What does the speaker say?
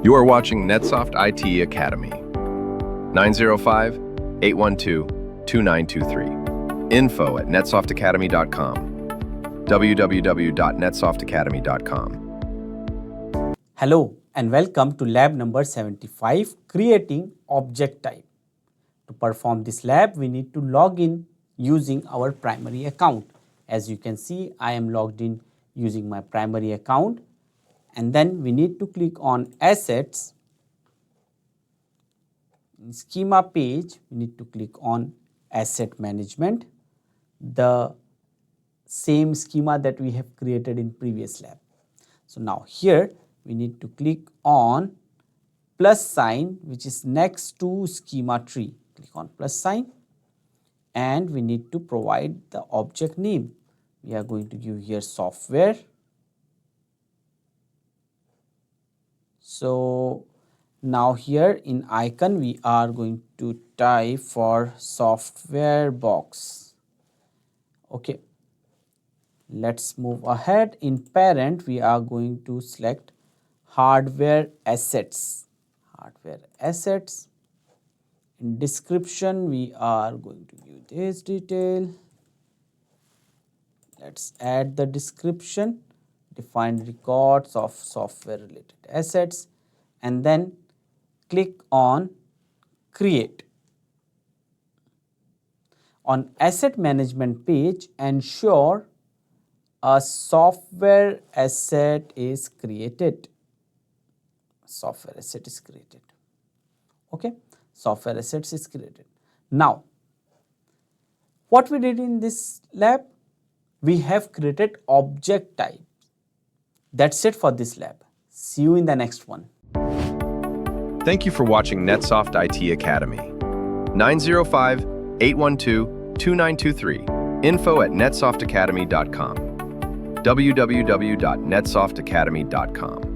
You are watching NetSoft IT Academy. 905-812-2923. Info at netsoftakademy.com. www.netsoftakademy.com. Hello and welcome to lab number 75, creating object type. To perform this lab, we need to log in using our primary account. As you can see, I am logged in using my primary account, and then we need to click on Assets. In Schema page, we need to click on Asset Management, the same schema that we have created in previous lab. So now here we need to click on plus sign, which is next to schema tree. Click on plus sign and we need to provide the object name. We are going to give here software. So now here in icon we are going to type for software box. Okay, let's move ahead. In parent we are going to select hardware assets. Hardware assets. In description we are going to give this detail. Let's add the description. Define records of software related assets and then click on create. On asset management page, ensure a software asset is created. Software asset is created. Okay, software assets is created. Now, what we did in this lab? We have created object type. That's it for this lab. See you in the next one. Thank you for watching NetSoft IT Academy. 905-812-2923. Info at netsoftakademy.com. www.netsoftakademy.com.